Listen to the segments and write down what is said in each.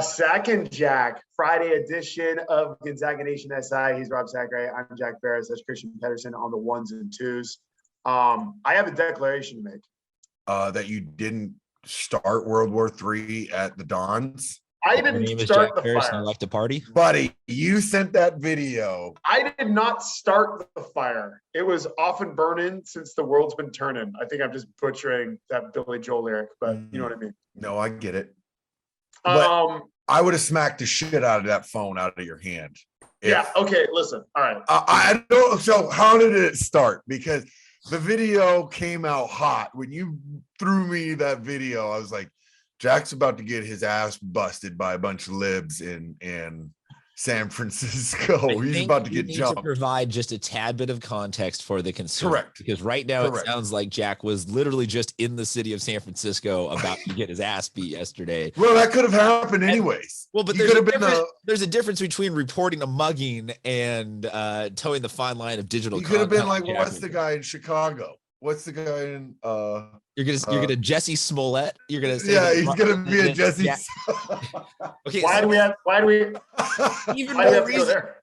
Sac and Jack, Friday edition of Gonzaga Nation SI. He's Rob Sacre. I'm Jack Ferris. That's Christian Pedersen on the ones and twos. I have a declaration to make. That you didn't start World War III at the Dons? I didn't start the fire. You like to party? Buddy, you sent that video. I did not start the fire. It was often burning since the world's been turning. I think I'm just butchering that Billy Joel lyric, but you know what I mean. No, I get it. But I would have smacked the shit out of that phone out of your hand. Yeah. Okay. Listen. All right. I don't. So how did it start? Because the video came out hot. When you threw me that video, I was like, Jack's about to get his ass busted by a bunch of libs in San Francisco. He's about to get jumped. To provide just a tad bit of context for the consumer. Correct. Because right now it sounds like Jack was literally just in the city of San Francisco about to get his ass beat yesterday. Well, that could have happened anyways. Well, but there's a difference between reporting a mugging and towing the fine line of digital. You could have been like, well, what's the guy in Chicago? What's the guy in You're gonna Jesse Smollett. You're gonna say he's gonna be a Jesse. Yeah. Okay, why do we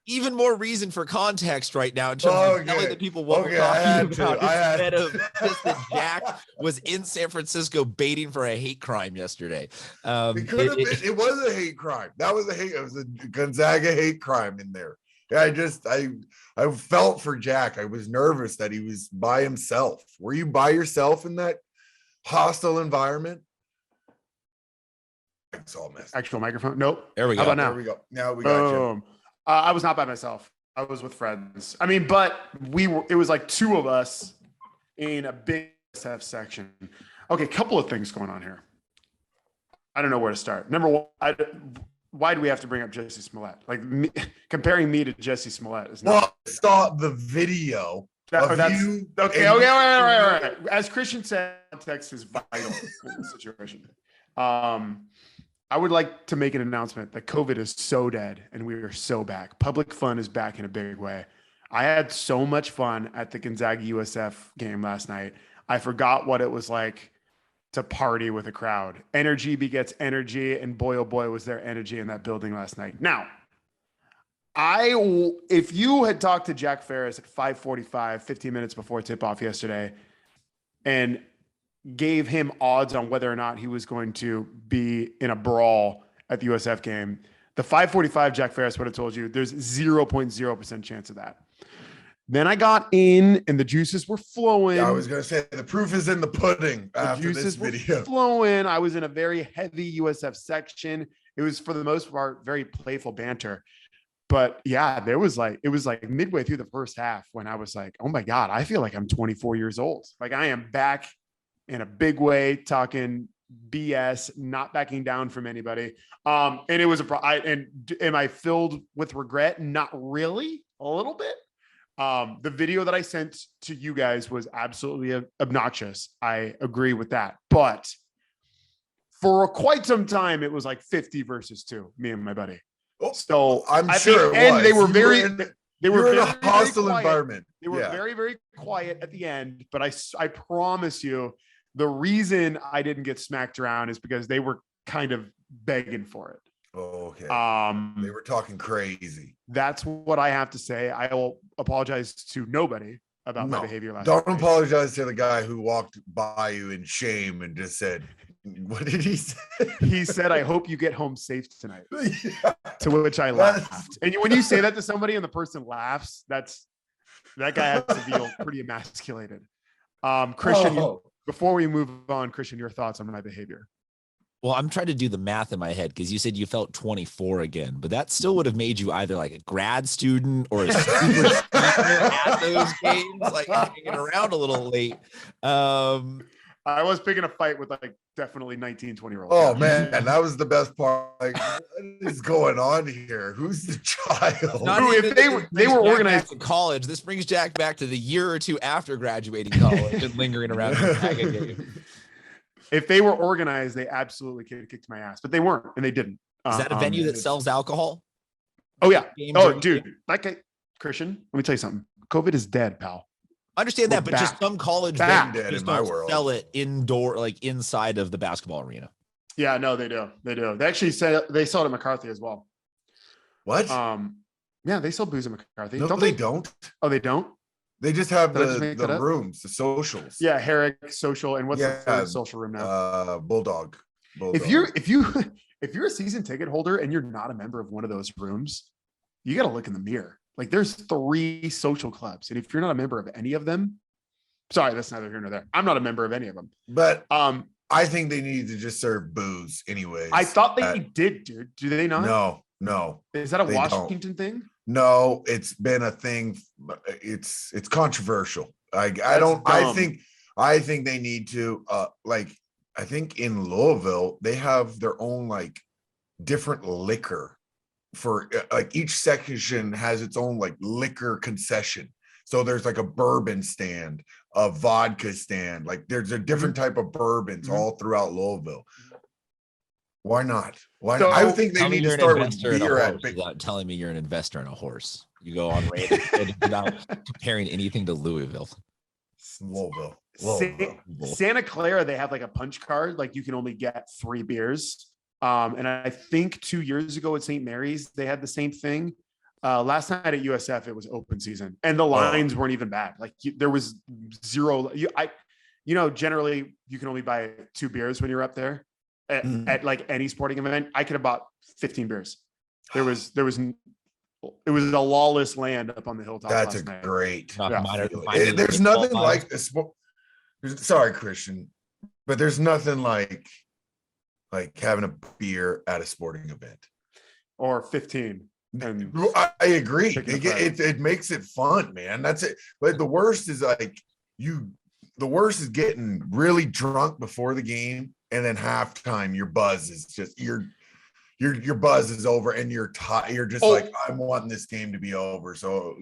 even more reason for context right now in terms of telling the people what we're talking about instead of just that Jack was in San Francisco baiting for a hate crime yesterday. It was a hate crime. That was it was a Gonzaga hate crime in there. Yeah, I felt for Jack. I was nervous that he was by himself. Were you by yourself in that hostile environment? It's all messed. Actual microphone? Nope. There we go. How about now? There we go. Now we got you. I was not by myself. I was with friends. I mean, but it was like two of us in a big SF section. Okay, couple of things going on here. I don't know where to start. Number one, why do we have to bring up Jesse Smollett? Like comparing me to Jesse Smollett is not. Well, I saw the video. Okay. As Christian said, context is vital in this situation. I would like to make an announcement that COVID is so dead and we are so back. Public fun is back in a big way. I had so much fun at the Gonzaga USF game last night. I forgot what it was like to party with a crowd. Energy begets energy, and boy, oh boy, was there energy in that building last night. Now, if you had talked to Jack Ferris at 5:45, 15 minutes before tip-off yesterday, and gave him odds on whether or not he was going to be in a brawl at the USF game, the 5:45 Jack Ferris would have told you there's 0.0% chance of that. Then I got in and the juices were flowing. I was going to say the proof is in the pudding after this video. Were flowing. I was in a very heavy USF section. It was for the most part very playful banter. But yeah, it was like midway through the first half when I was like, oh my God, I feel like I'm 24 years old. Like I am back in a big way, talking BS, not backing down from anybody. And it was am I filled with regret? Not really, a little bit. The video that I sent to you guys was absolutely obnoxious. I agree with that. But for quite some time, it was like 50 versus 2, me and my buddy. So I'm sure it was. They were they were in a hostile environment. They were very, very quiet at the end. But I promise you, the reason I didn't get smacked around is because they were kind of begging for it. Oh, okay. They were talking crazy. That's what I have to say. I will apologize to nobody about my behavior last night. Don't apologize to the guy who walked by you in shame and just said, what did he say? He said, I hope you get home safe tonight. Yeah. To which I laughed. And when you say that to somebody and the person laughs, that guy has to feel pretty emasculated. Christian, before we move on, Christian, your thoughts on my behavior? Well, I'm trying to do the math in my head because you said you felt 24 again, but that still would have made you either like a grad student or a super senior at those games, like hanging around a little late. I was picking a fight with like definitely 19, 20-year-olds. Oh man, that was the best part. Like, what is going on here? Who's the child? If they were organized in college, this brings Jack back to the year or two after graduating college and lingering around the Gonzaga game. If they were organized, they absolutely could have kicked my ass, but they weren't, and they didn't. Is that a venue that sells alcohol? Oh yeah. Dude, Christian, let me tell you something. COVID is dead, pal. I understand that, but just some college dead in my world. Sell it indoor, like inside of the basketball arena. Yeah, no, they do. They do. They actually say they sell it at McCarthy as well. What? Yeah, they sell booze at McCarthy. No, Don't they don't. Oh, they don't? They just have Did I just make that the up? rooms, the socials. Yeah, Herrick, social, and what's the third social room now? Bulldog. If you're a season ticket holder and you're not a member of one of those rooms, you got to look in the mirror. Like there's 3 social clubs, and if you're not a member of any of them, sorry, that's neither here nor there. I'm not a member of any of them. But I think they need to just serve booze anyways. I thought they did, dude. Do they not? No. Is that a Washington thing? No, it's been a thing. It's controversial. I think they need to I think in Louisville they have their own like different liquor for like each section has its own like liquor concession. So there's like a bourbon stand, a vodka stand, like there's a different type of bourbons all throughout Louisville. Why not? Why not? I think they need to start with beer without telling me you're an investor in a horse. You go on Reddit without comparing anything to Louisville. Louisville. Santa Clara, they have like a punch card, like you can only get 3 beers. And I think 2 years ago at St. Mary's, they had the same thing. Last night at USF, it was open season, and the lines weren't even bad. Like there was zero. Generally you can only buy 2 beers when you're up there at like any sporting event. I could have bought 15 beers. It was a lawless land up on the hilltop. That's great. Yeah. There's nothing like a sport. Sorry, Christian, but there's nothing like having a beer at a sporting event or 15. And I agree. It makes it fun, man. That's it. But the worst is getting really drunk before the game, and then halftime your buzz is just your buzz is over, and you're tired. You're just like, I'm wanting this game to be over. So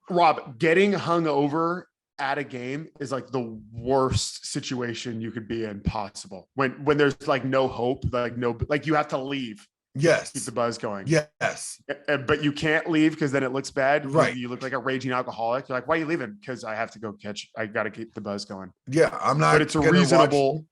Rob, getting hung over at a game is like the worst situation you could be in possible. When there's like no hope, like you have to leave. Yes. Keep the buzz going. Yes. But you can't leave because then it looks bad. Right. You look like a raging alcoholic. You're like, why are you leaving? Because I have to go I got to keep the buzz going. Yeah. I'm not. But it's a reasonable.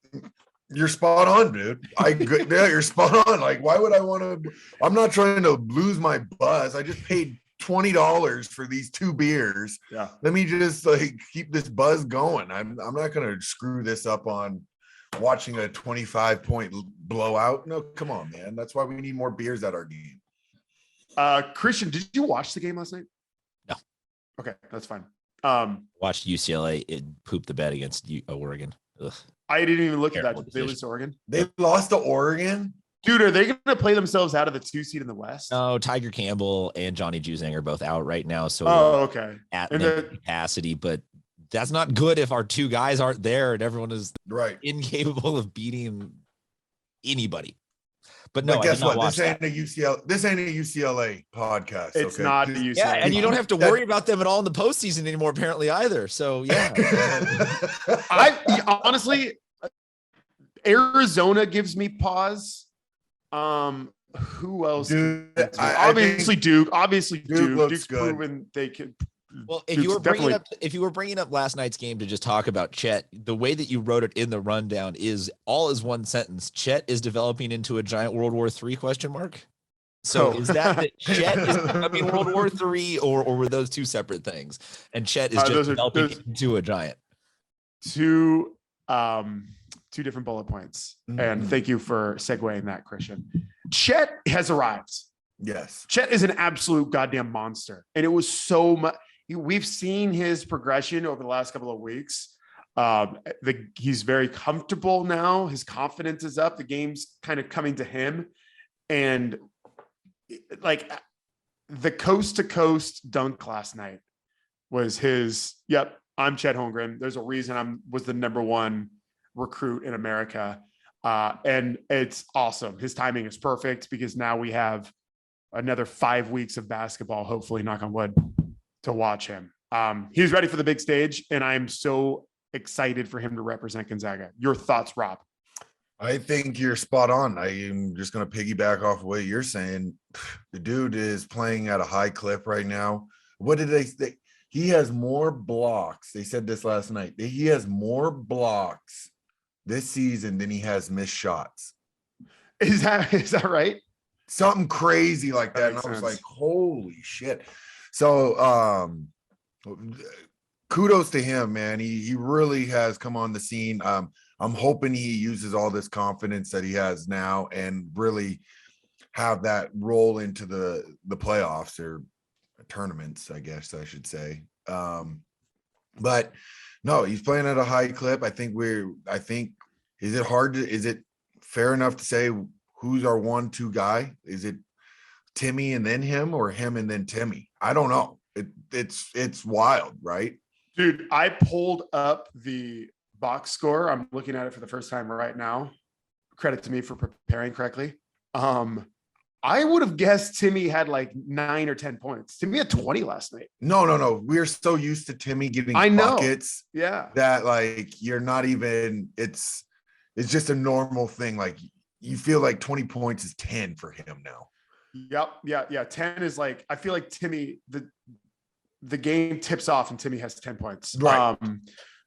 You're spot on, dude. Yeah, you're spot on. Like, why would I want to? I'm not trying to lose my buzz. I just paid $20 for these 2 beers. Yeah. Let me just like keep this buzz going. I'm not going to screw this up on watching a 25-point blowout. No, come on, man. That's why we need more beers at our game. Christian, did you watch the game last night? No. Okay, that's fine. Watched UCLA. It pooped the bed against Oregon. Ugh. I didn't even look at that. Did they lose to Oregon? They lost to Oregon? Dude, are they going to play themselves out of the 2 seed in the West? No, Tiger Campbell and Johnny Juzang are both out right now. So okay. At capacity, but that's not good if our 2 guys aren't there and everyone is incapable of beating anybody. But no, guess what? This ain't a UCLA podcast. It's not a UCLA. Yeah, and you don't have to worry about them at all in the postseason anymore, apparently either. So yeah, I honestly, Arizona gives me pause. Who else? Dude, obviously Duke. Obviously Duke. Duke's good. proven they could. Well, if you were bringing up last night's game to just talk about Chet, the way that you wrote it in the rundown is one sentence. Chet is developing into a giant World War III ? So is that Chet is becoming World War III, or were those 2 separate things? And Chet is just developing into a giant. 2 different bullet points. And thank you for segueing that, Christian. Chet has arrived. Yes. Chet is an absolute goddamn monster. And it was so much. We've seen his progression over the last couple of weeks. He's very comfortable now. His confidence is up. The game's kind of coming to him. And like the coast to coast dunk last night was his, yep, I'm Chet Holgrem. There's a reason I was the #1 recruit in America. And it's awesome. His timing is perfect because now we have another 5 weeks of basketball, hopefully, knock on wood, to watch him. He's ready for the big stage, and I'm so excited for him to represent Gonzaga. Your thoughts, Rob? I think you're spot on. I am just going to piggyback off of what you're saying. The dude is playing at a high clip right now. What did they say? He has more blocks. They said this last night. He has more blocks this season than he has missed shots. Is that right? Something crazy like that. That And makes I was sense. like, holy shit. So kudos to him, man. He really has come on the scene. I'm hoping he uses all this confidence that he has now and really have that roll into the playoffs or tournaments, I guess I should say. But no, he's playing at a high clip. I think is it fair enough to say who's our 1-2 guy? Is it Timmy and then him, or him and then Timmy? I don't know. It's wild, right? Dude, I pulled up the box score. I'm looking at it for the first time right now. Credit to me for preparing correctly. I would have guessed Timmy had like 9 or 10 points. Timmy had 20 last night. No. We're so used to Timmy getting buckets. Yeah. That like you're not even, it's just a normal thing. Like you feel like 20 points is 10 for him now. Yep. Yeah. 10 is like, I feel like Timmy, the game tips off and Timmy has 10 points. Right.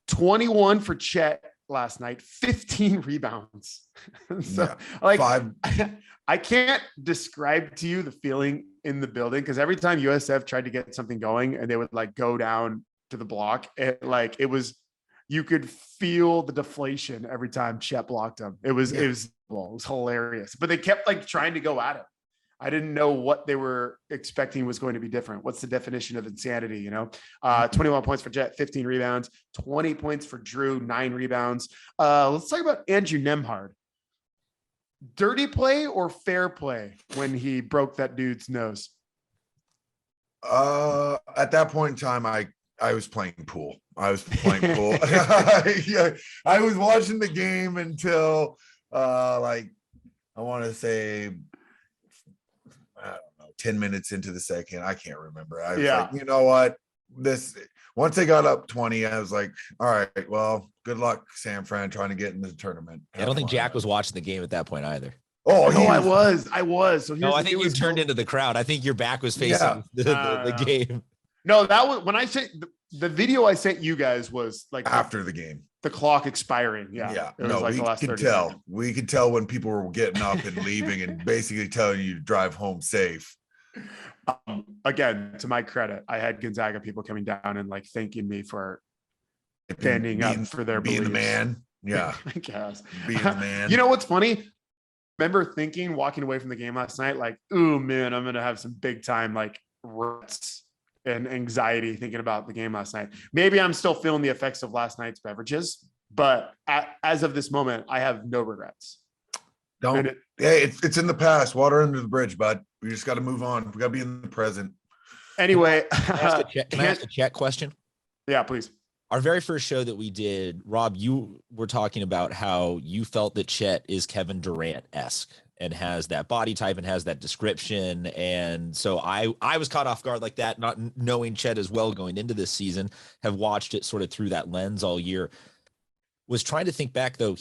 21 for Chet last night, 15 rebounds. So like 5. I can't describe to you the feeling in the building, because every time USF tried to get something going and they would like go down to the block, you could feel the deflation every time Chet blocked him. It was hilarious, but they kept like trying to go at him. I didn't know what they were expecting was going to be different. What's the definition of insanity? 21 points for Jet, 15 rebounds, 20 points for Drew, 9 rebounds. Let's talk about Andrew Nemhard. Dirty play or fair play when he broke that dude's nose? At that point in time, I was playing pool. I was watching the game until I want to say, I don't know, 10 minutes into the second. I can't remember. I was like, you know what? Once they got up 20, I was like, all right, well, good luck, San Fran, trying to get in the tournament. I don't think Jack was watching the game at that point either. Oh, no, I was. So I think you turned into the crowd. I think your back was facing the game. No, that was when I sent the video I sent you guys was like after the game, the clock expiring. Yeah. It was like the last 30 seconds. We could tell when people were getting up and leaving and basically telling you to drive home safe. Again, to my credit, I had Gonzaga people coming down and like thanking me for standing up for their being beliefs. the man. Yeah. I guess. Being the man. You know what's funny? Remember thinking walking away from the game last night, like, oh man, I'm gonna have some big time like regrets and anxiety thinking about the game last night. Maybe I'm still feeling the effects of last night's beverages, but as of this moment, I have no regrets. It's in the past. Water under the bridge, bud. We just got to move on. We got to be in the present. Anyway, can I ask a Chet question? Yeah, please. Our very first show that we did, Rob, you were talking about how you felt that Chet is Kevin Durant-esque and has that body type and has that description. And so I was caught off guard like that, not knowing Chet as well going into this season, have watched it sort of through that lens all year. Was trying to think back though.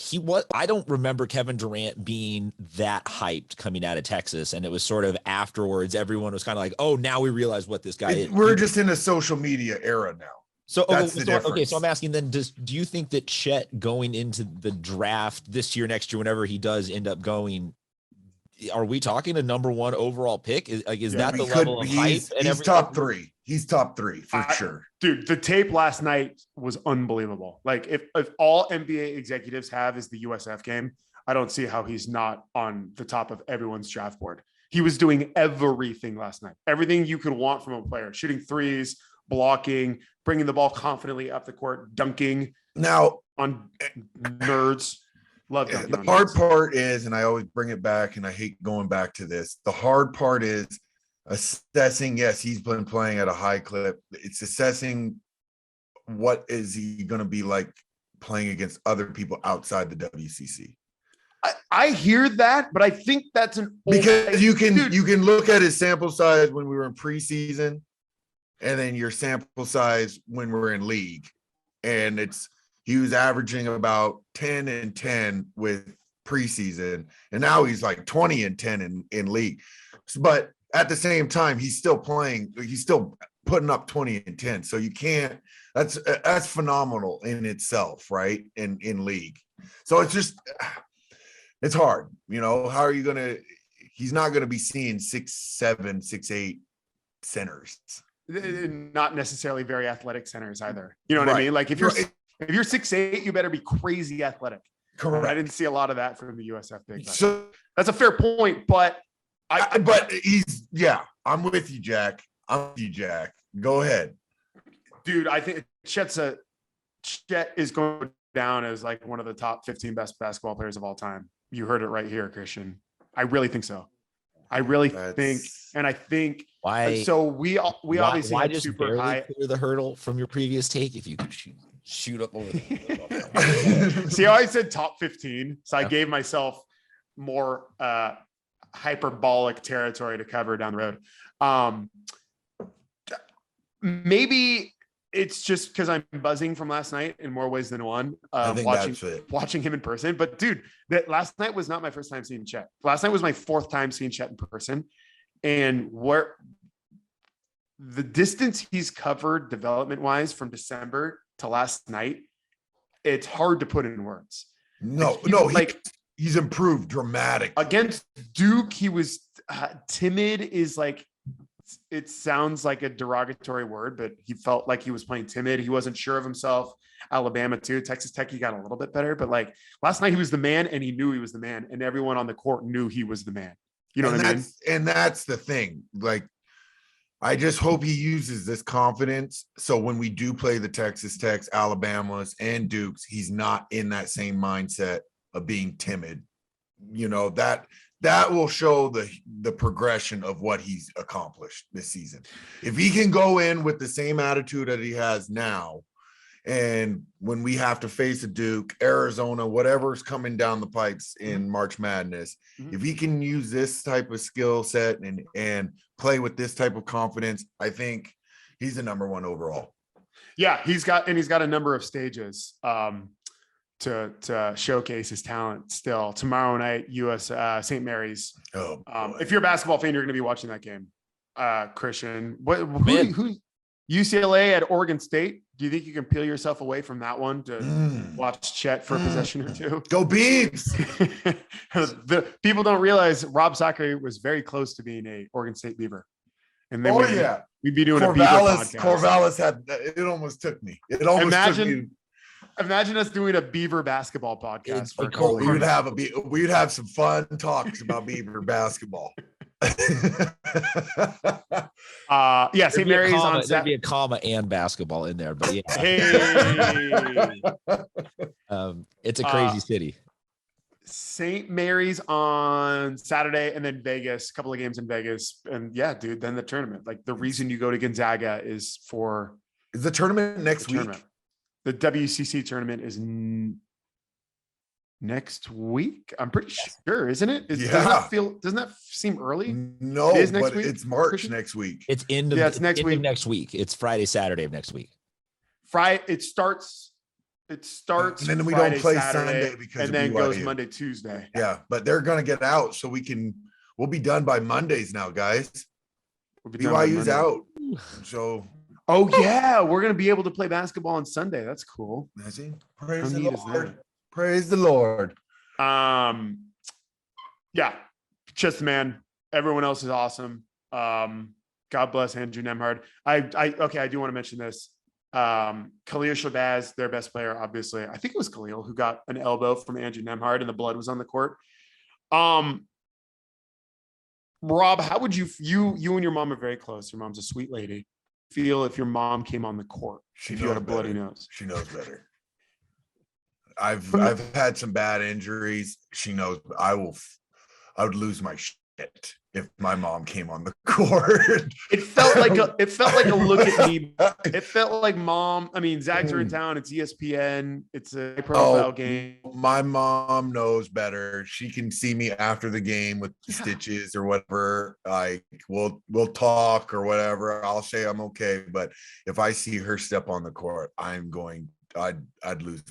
I don't remember Kevin Durant being that hyped coming out of Texas. And it was sort of afterwards, everyone was kind of like, oh, now we realize what this guy is. We're just in a social media era now. So, so I'm asking then, do you think that Chet going into the draft this year, next year, whenever he does end up going, are we talking a number 1 overall pick? Is that the level of hype? He's top 3. He's top 3 for sure. Dude, the tape last night was unbelievable. Like if all NBA executives have is the USF game, I don't see how he's not on the top of everyone's draft board. He was doing everything last night. Everything you could want from a player, shooting threes, blocking, bringing the ball confidently up the court, dunking now on nerds. Love dunking. The hard part is, and I always bring it back, and I hate going back to this. The hard part is assessing. Yes, he's been playing at a high clip. It's assessing what is he going to be like playing against other people outside the WCC. I hear that, but I think that's because you can look at his sample size when we were in preseason, and then your sample size when we're in league, and he was averaging about 10 and 10 with preseason, and now he's like 20 and 10 in league. But at the same time, he's still putting up 20 and 10. So you can't. That's phenomenal in itself, right? In league. So it's just. It's hard. You know, how are you going to, he's not going to be seeing 6'7", 6'8" centers. Not necessarily very athletic centers either. You know what I mean? Like if you're 6'8", you better be crazy athletic. Correct. I didn't see a lot of that from the USF big. So that's a fair point, but but he's, I'm with you, Jack. Go ahead. Dude, I think Chet is going down as like one of the top 15 best basketball players of all time. You heard it right here, Christian. I really think so. I think why. So we obviously had just super high. Clear the hurdle from your previous take if you could shoot up over See how I said top 15? So I gave myself more hyperbolic territory to cover down the road. Maybe it's just because I'm buzzing from last night in more ways than one. Watching him in person. But dude, that last night was not my first time seeing Chet. Last night was my fourth time seeing Chet in person. And where the distance he's covered development-wise from December to last night, it's hard to put in words. He's improved dramatically. Against Duke, he was timid. Is like, it sounds like a derogatory word, but he felt like he was playing timid. He wasn't sure of himself. Alabama too. Texas Tech, he got a little bit better, but like last night he was the man, and he knew he was the man, and everyone on the court knew he was the man. You know what I mean? And that's the thing. Like, I just hope he uses this confidence. So when we do play the Texas Techs, Alabamas, and Dukes, he's not in that same mindset of being timid. You know, that will show the progression of what he's accomplished this season. If he can go in with the same attitude that he has now, and when we have to face a Duke, Arizona, whatever's coming down the pipes in March Madness, if he can use this type of skill set and play with this type of confidence, I think he's the number one overall. Yeah, he's got a number of stages to showcase his talent still. Tomorrow night, St. Mary's. If you're a basketball fan, you're going to be watching that game. Christian, who UCLA at Oregon State? Do you think you can peel yourself away from that one to watch Chet for a possession or two? Go Beavs! The people don't realize Rob Sacre was very close to being a Oregon State Beaver. And then we'd be doing a Beaver podcast. Corvallis had it almost took me. Imagine us doing a Beaver basketball podcast. We'd have some fun talks about Beaver basketball. St. Mary's on Saturday. There'd be a comma and basketball in there, but yeah. Hey. It's a crazy city. St. Mary's on Saturday, and then Vegas, a couple of games in Vegas. And yeah, dude, then the tournament. Like the reason you go to Gonzaga is the tournament next week. The WCC tournament is next week. I'm pretty sure, isn't it? Doesn't that seem early? No, but it's March next week. It's it's next week. Next week. It's Friday, Saturday of next week. It starts. And then we Friday, don't play Saturday, Sunday, because and then goes Monday, Tuesday. Yeah, but they're gonna get out, so we'll be done by Mondays now, guys. BYU's out, so. Oh yeah, we're gonna be able to play basketball on Sunday. That's cool. Praise the Lord. Praise the Lord. Yeah, just the man. Everyone else is awesome. God bless Andrew Nemhard. I do want to mention this. Khalil Shabazz, their best player, obviously. I think it was Khalil who got an elbow from Andrew Nemhard, and the blood was on the court. Rob, how would you and your mom are very close. Your mom's a sweet lady. Feel if your mom came on the court if you had a bloody nose? She knows better. I've had some bad injuries. She knows I would lose my shit if my mom came on the court. It felt like a look at me. It felt like mom. I mean, Zags are in town. It's ESPN. It's a profile game. My mom knows better. She can see me after the game with stitches or whatever. Like we'll talk or whatever. I'll say I'm okay. But if I see her step on the court, I'd lose.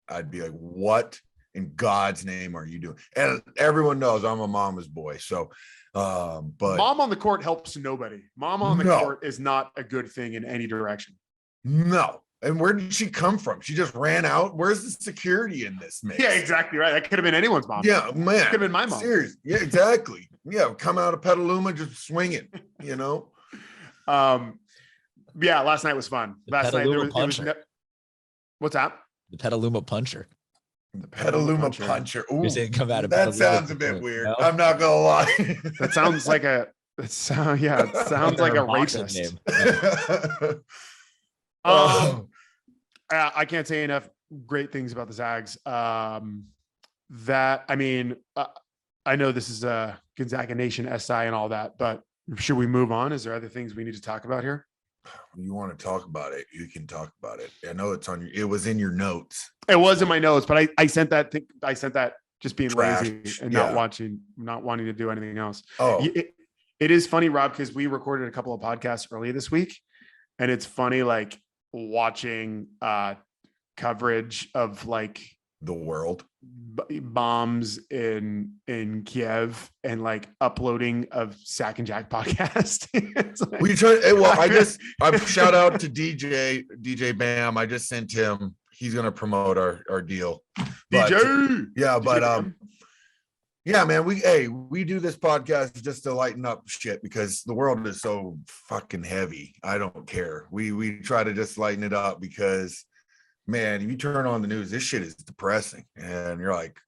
I'd be like, what in God's name are you doing? And everyone knows I'm a mama's boy. So, but mom on the court helps nobody. Mom on the court is not a good thing in any direction. No. And where did she come from? She just ran out. Where's the security in this mix? Yeah, exactly right. That could have been anyone's mom. Yeah, man. Could have been my mom. Serious. Yeah, exactly. Yeah, come out of Petaluma just swinging, Yeah, last night was fun. Last night what's that? The Petaluma Puncher. The Petaluma Puncher. Ooh, You're saying come out of that Petaluma sounds a bit weird. No? I'm not gonna lie. That sounds like it sounds like a rapist. Name. I can't say enough great things about the Zags. I know this is a Gonzaga Nation SI and all that, but should we move on? Is there other things we need to talk about here? You want to talk about it? You can talk about it. I know it was in your notes. It was in my notes, but I sent that. I sent that just being Trash. lazy and not wanting to do anything else. Oh, it is funny, Rob, because we recorded a couple of podcasts earlier this week, and it's funny like watching coverage of like the world bombs in Kiev and like uploading of Sac Jack podcast. Like, we tried. Well, I shout out to DJ Bam. I just sent him. He's gonna promote our deal. But, DJ. Yeah, but yeah, man. We do this podcast just to lighten up shit because the world is so fucking heavy. I don't care. We try to just lighten it up because, man, if you turn on the news, this shit is depressing, and you're like,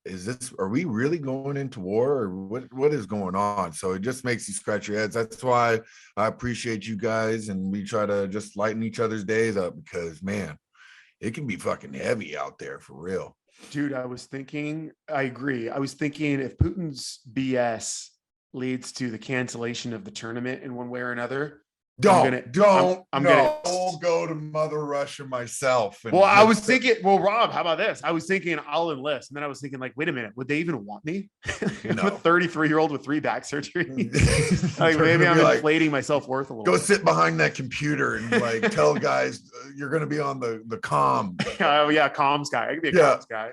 are we really going into war, or what is going on? So it just makes you scratch your heads. That's why I appreciate you guys, and we try to just lighten each other's days up because, man, it can be fucking heavy out there for real. Dude, I agree. I was thinking if Putin's BS leads to the cancellation of the tournament in one way or another, Don't go to Mother Russia myself. Well, I was thinking, Rob, how about this? I was thinking I'll enlist. And then I was thinking, like, wait a minute, would they even want me? No. I'm a 33-year-old with 3 back surgeries. Like maybe I'm inflating my self-worth a little bit. Sit behind that computer and like tell guys you're gonna be on the comm. Oh yeah, comms guy. I could be a comms guy.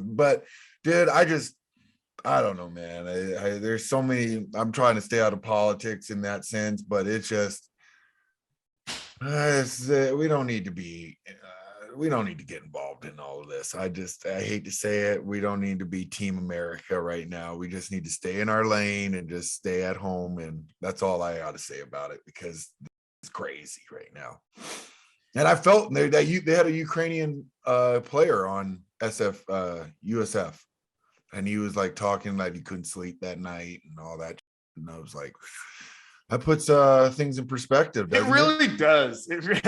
But dude, I don't know, man. There's so many. I'm trying to stay out of politics in that sense, but it's just we don't need to be. We don't need to get involved in all of this. I hate to say it. We don't need to be Team America right now. We just need to stay in our lane and just stay at home, and that's all I ought to say about it because it's crazy right now. And I felt they had a Ukrainian player on USF. And he was like talking like he couldn't sleep that night and all that. And I was like, that puts things in perspective. It really does. It really.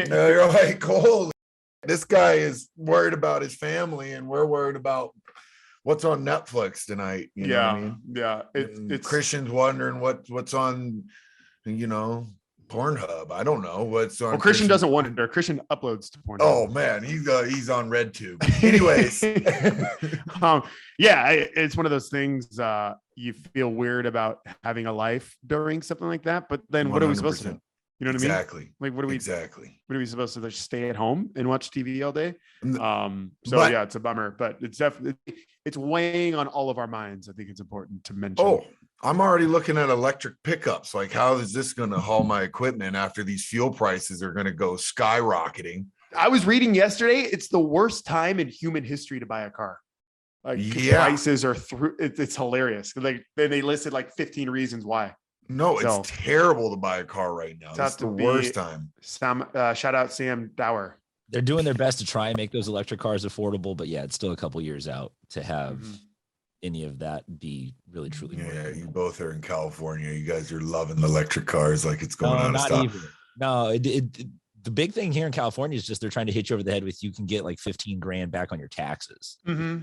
You're like, holy, this guy is worried about his family, and we're worried about what's on Netflix tonight. You know what I mean? Yeah. It's Christian's wondering what's on, Pornhub. I don't know what's on. Well, Christian doesn't wonder. Christian uploads to Pornhub. Oh man, he's on RedTube. Anyways, it's one of those things. You feel weird about having a life during something like that, but then what are we supposed to do? You know what I mean? Exactly. Like, what are we supposed to just stay at home and watch TV all day? It's a bummer, but it's definitely it's weighing on all of our minds. I think it's important to mention. Oh, I'm already looking at electric pickups. Like, how is this going to haul my equipment after these fuel prices are going to go skyrocketing? I was reading yesterday. It's the worst time in human history to buy a car. Like prices are through. It's hilarious. Like they listed like 15 reasons why. No, it's terrible to buy a car right now. It's the worst time. Shout out Sam Dower. They're doing their best to try and make those electric cars affordable, but yeah, it's still a couple years out to have any of that be really truly. Yeah, you both are in California. You guys are loving the electric cars like it's going on. Not even. No, the big thing here in California is just they're trying to hit you over the head with you can get like 15 grand back on your taxes. But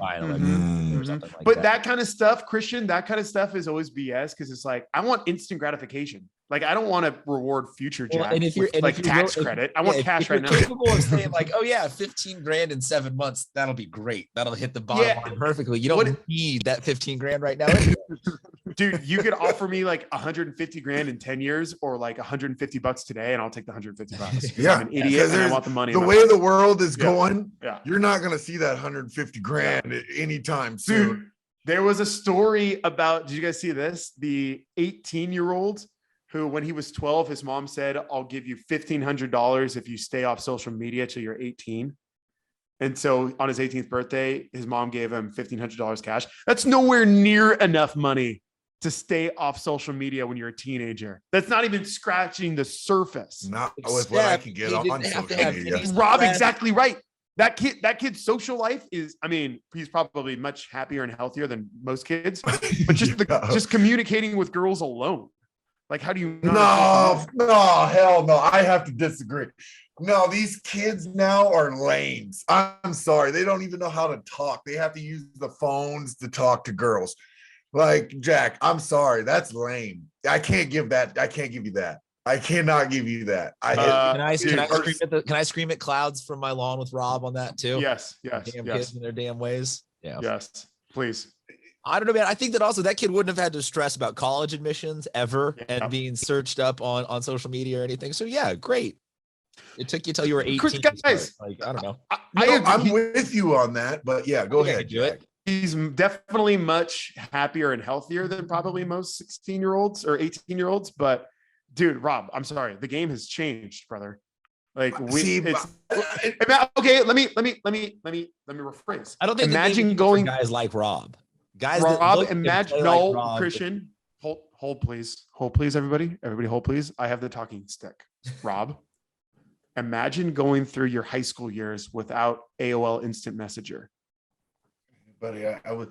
that kind of stuff, Christian, that kind of stuff is always BS because it's like I want instant gratification. Like I don't want to reward future Jack and if you're tax credit. I want cash right now. Capable of saying like, oh yeah, 15 grand in 7 months, that'll be great. That'll hit the bottom line perfectly. You don't need that 15 grand right now. Dude, you could offer me like 150 grand in 10 years or like $150 today, and I'll take the $150. Yeah, I'm an idiot and I want the money. The way the world is going, yeah, you're not going to see that 150 grand anytime soon. Dude, there was a story about, did you guys see this? The 18-year-old who, when he was 12, his mom said, I'll give you $1,500 if you stay off social media till you're 18. And so on his 18th birthday, his mom gave him $1,500 cash. That's nowhere near enough money to stay off social media when you're a teenager. That's not even scratching the surface. Not with what I can get on social media. Rob, exactly right. That kid's social life is, I mean, he's probably much happier and healthier than most kids, but just communicating with girls alone. Like, how do you not? No, hell no. I have to disagree. No, these kids now are lames. I'm sorry. They don't even know how to talk. They have to use the phones to talk to girls. Like, Jack, I'm sorry. That's lame. I can't give that. I can't give you that. I cannot give you that. Can I scream at clouds from my lawn with Rob on that too? Yes. Kids in their damn ways. Yeah. Yes, please. I don't know, man. I think that also that kid wouldn't have had to stress about college admissions ever and being searched up on social media or anything. So yeah, great. It took you till you were 18. Guys, like, I don't know. I'm with you on that, but yeah, go ahead. Jack. He's definitely much happier and healthier than probably most 16-year-olds or 18-year-olds. But dude, Rob, I'm sorry. The game has changed, brother. Like okay, let me rephrase. I don't think imagine going guys like Rob. Guys, Rob, imagine no like Rob, Christian. Hold please, everybody, hold please. I have the talking stick. Rob, imagine going through your high school years without AOL Instant Messenger. Buddy, I was,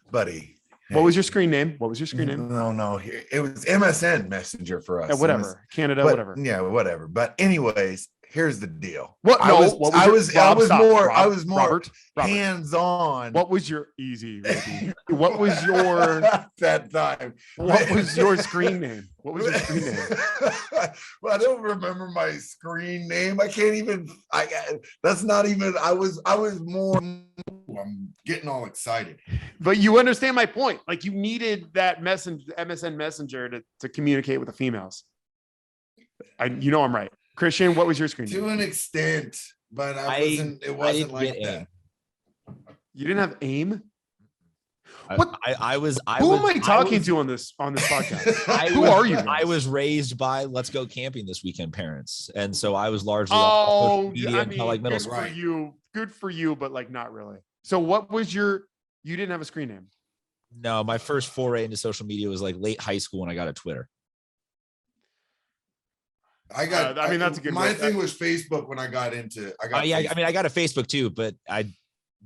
buddy. What was your screen name? No, it was MSN Messenger for us. Yeah, whatever, Canada, whatever. Yeah, whatever. But anyways, here's the deal. I was more hands-on. What was your What was your that time? What was your screen name? What was your screen name? Well, I don't remember my screen name. I can't even. That's not even. I was more. I'm getting all excited. But you understand my point. Like, you needed that MSN Messenger to communicate with the females. I'm right. Christian, what was your screen name? To an extent, but it wasn't like that. You didn't have AIM? What? Who am I talking to on this podcast? Who are you guys? I was raised by Let's Go Camping This Weekend parents. And so I was largely middle school. Good for you, but like not really. So what was you didn't have a screen name? No, my first foray into social media was like late high school when I got a Twitter. That's a good. My thing was Facebook when I got into. I got a Facebook too, but I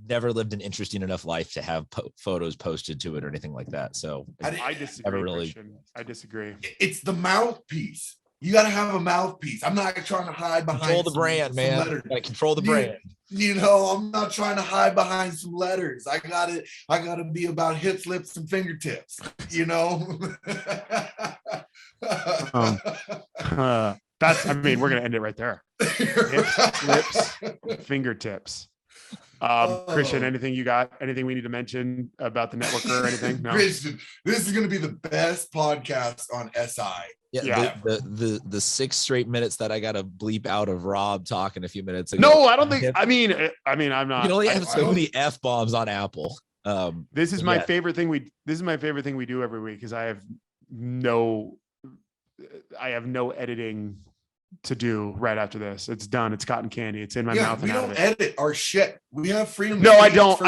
never lived an interesting enough life to have photos posted to it or anything like that. So I disagree. I disagree. It's the mouthpiece. You got to have a mouthpiece. I'm not trying to hide behind. Control the brand, man. Gotta control the brand. I'm not trying to hide behind some letters. I gotta be about hips, lips, and fingertips. We're gonna end it right there. Hips, lips, fingertips. Christian, anything you got? Anything we need to mention about the network or anything? No. Christian, this is gonna be the best podcast on SI. Yeah. The 6 straight minutes that I got to bleep out of Rob talking a few minutes ago. No, I don't think. I'm not. You can only have so many F-bombs on Apple. This is my favorite thing. This is my favorite thing we do every week because I have no editing to do right after this. It's done. It's cotton candy. It's in my mouth. We don't edit our shit. We have freedom. No, I don't.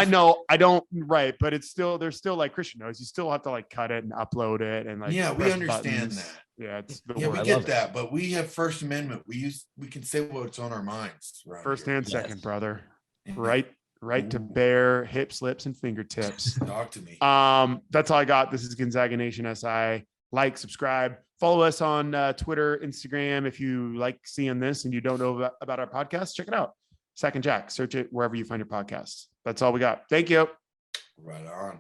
I don't. Right, but it's still. There's still, like Christian knows. You still have to like cut it and upload it and like. Yeah, we understand that. Yeah, it's we get that, but we have First Amendment. We can say what's on our minds. Right. First and second, brother. Right to bear hips, lips, and fingertips. Talk to me. That's all I got. This is Gonzaga Nation SI. Like, subscribe, follow us on Twitter, Instagram. If you like seeing this and you don't know about our podcast, check it out. Sac Jack. Search it wherever you find your podcasts. That's all we got. Thank you. Right on.